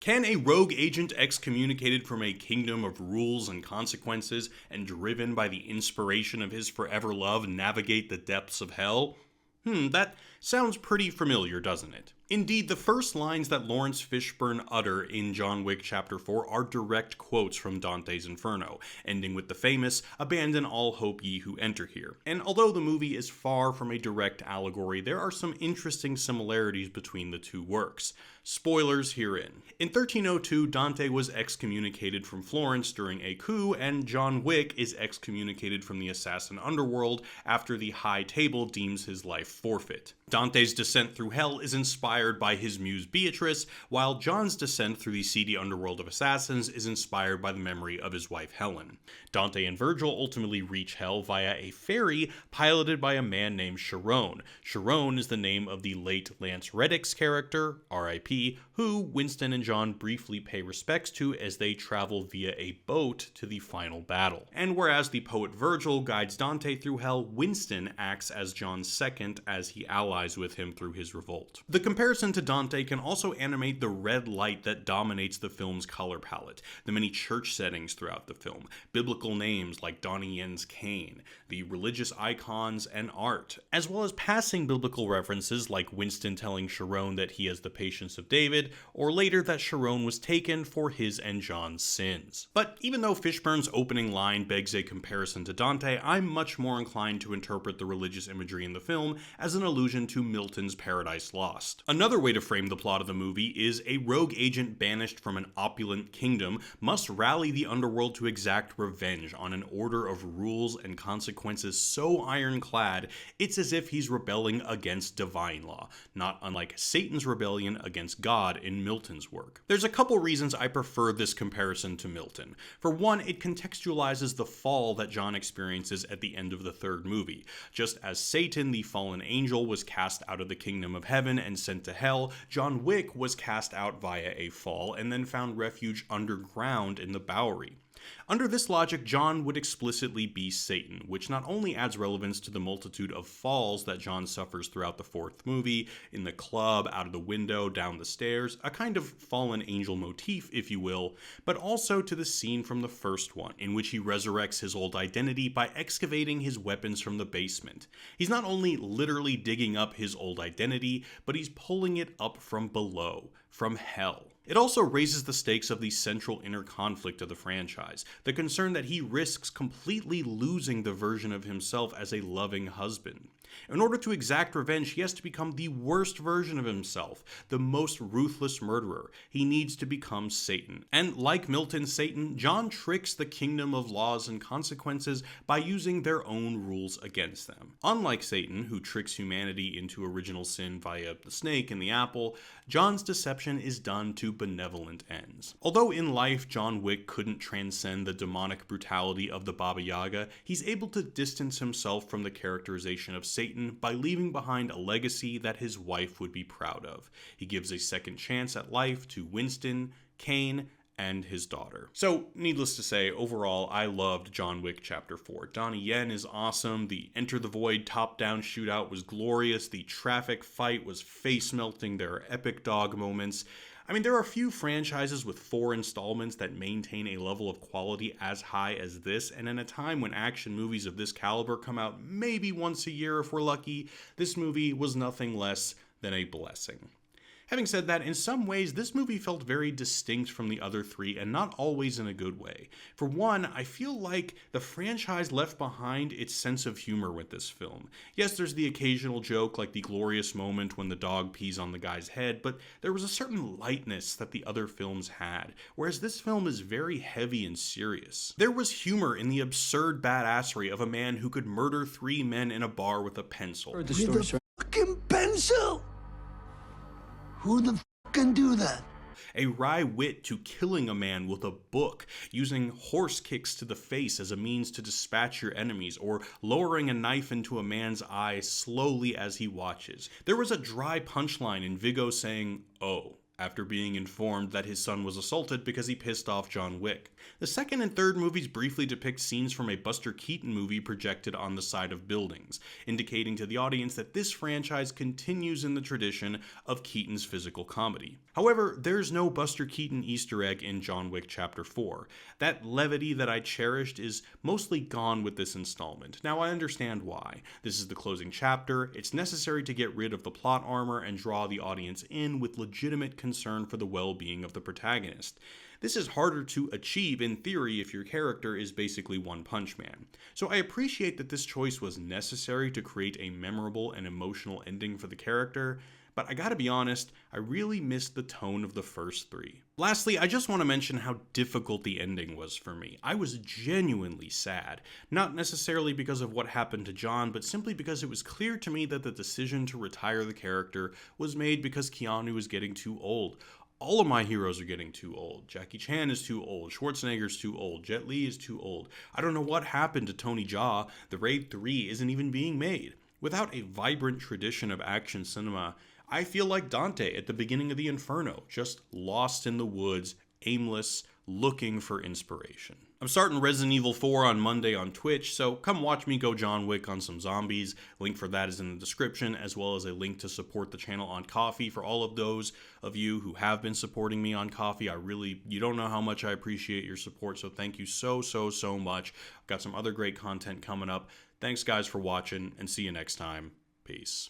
Can a rogue agent excommunicated from a kingdom of rules and consequences and driven by the inspiration of his forever love navigate the depths of hell? That sounds pretty familiar, doesn't it? Indeed, the first lines that Lawrence Fishburne utter in John Wick Chapter 4 are direct quotes from Dante's Inferno, ending with the famous, "Abandon all hope ye who enter here." And although the movie is far from a direct allegory, there are some interesting similarities between the two works. Spoilers herein. In 1302, Dante was excommunicated from Florence during a coup, and John Wick is excommunicated from the assassin underworld after the High Table deems his life forfeit. Dante's descent through hell is inspired by his muse Beatrice, while John's descent through the seedy underworld of assassins is inspired by the memory of his wife Helen. Dante and Virgil ultimately reach hell via a ferry piloted by a man named Chiron. Chiron is the name of the late Lance Reddick's character, R.I.P., who Winston and John briefly pay respects to as they travel via a boat to the final battle. And whereas the poet Virgil guides Dante through hell, Winston acts as John's second as he allies with him through his revolt. The comparison to Dante can also animate the red light that dominates the film's color palette, the many church settings throughout the film, biblical names like Donnie Yen's Cain, the religious icons and art, as well as passing biblical references like Winston telling Chiron that he has the patience of David, or later that Chiron was taken for his and John's sins. But even though Fishburne's opening line begs a comparison to Dante, I'm much more inclined to interpret the religious imagery in the film as an allusion to Milton's Paradise Lost. Another way to frame the plot of the movie is a rogue agent banished from an opulent kingdom must rally the underworld to exact revenge on an order of rules and consequences so ironclad it's as if he's rebelling against divine law, not unlike Satan's rebellion against God in Milton's work. There's a couple reasons I prefer this comparison to Milton. For one, it contextualizes the fall that John experiences at the end of the third movie. Just as Satan, the fallen angel, was cast out of the kingdom of heaven and sent to hell, John Wick was cast out via a fall and then found refuge underground in the Bowery. Under this logic, John would explicitly be Satan, which not only adds relevance to the multitude of falls that John suffers throughout the fourth movie, in the club, out of the window, down the stairs, a kind of fallen angel motif, if you will, but also to the scene from the first one, in which he resurrects his old identity by excavating his weapons from the basement. He's not only literally digging up his old identity, but he's pulling it up from below, from hell. It also raises the stakes of the central inner conflict of the franchise, the concern that he risks completely losing the version of himself as a loving husband. In order to exact revenge, he has to become the worst version of himself, the most ruthless murderer. He needs to become Satan. And like Milton's Satan, John tricks the kingdom of laws and consequences by using their own rules against them. Unlike Satan, who tricks humanity into original sin via the snake and the apple, John's deception is done to benevolent ends. Although in life John Wick couldn't transcend the demonic brutality of the Baba Yaga, he's able to distance himself from the characterization of Satan by leaving behind a legacy that his wife would be proud of. He gives a second chance at life to Winston, Cain, and his daughter. So, needless to say, overall, I loved John Wick Chapter 4. Donnie Yen is awesome, the Enter the Void top-down shootout was glorious, the traffic fight was face-melting, there are epic dog moments. I mean, there are few franchises with 4 installments that maintain a level of quality as high as this, and in a time when action movies of this caliber come out maybe once a year if we're lucky, this movie was nothing less than a blessing. Having said that, in some ways, this movie felt very distinct from the other 3, and not always in a good way. For one, I feel like the franchise left behind its sense of humor with this film. Yes, there's the occasional joke, like the glorious moment when the dog pees on the guy's head, but there was a certain lightness that the other films had, whereas this film is very heavy and serious. There was humor in the absurd badassery of a man who could murder 3 men in a bar with a pencil. With a fucking pencil? Who the f can do that? A wry wit to killing a man with a book, using horse kicks to the face as a means to dispatch your enemies, or lowering a knife into a man's eye slowly as he watches. There was a dry punchline in Viggo saying, "Oh," after being informed that his son was assaulted because he pissed off John Wick. The second and third movies briefly depict scenes from a Buster Keaton movie projected on the side of buildings, indicating to the audience that this franchise continues in the tradition of Keaton's physical comedy. However, there's no Buster Keaton Easter egg in John Wick Chapter 4. That levity that I cherished is mostly gone with this installment. Now, I understand why. This is the closing chapter, it's necessary to get rid of the plot armor and draw the audience in with legitimate concern for the well-being of the protagonist. This is harder to achieve in theory if your character is basically One Punch Man. So I appreciate that this choice was necessary to create a memorable and emotional ending for the character, but I gotta be honest, I really missed the tone of the first three. Lastly, I just want to mention how difficult the ending was for me. I was genuinely sad, not necessarily because of what happened to John, but simply because it was clear to me that the decision to retire the character was made because Keanu was getting too old. All of my heroes are getting too old. Jackie Chan is too old. Schwarzenegger's too old. Jet Li is too old. I don't know what happened to Tony Jaa. The Raid 3 isn't even being made. Without a vibrant tradition of action cinema, I feel like Dante at the beginning of the Inferno, just lost in the woods, aimless, looking for inspiration. I'm starting Resident Evil 4 on Monday on Twitch, so come watch me go John Wick on some zombies. Link for that is in the description, as well as a link to support the channel on Ko-fi for all of those of you who have been supporting me on Ko-fi. You don't know how much I appreciate your support, so thank you so much. I've got some other great content coming up. Thanks guys for watching, and see you next time. Peace.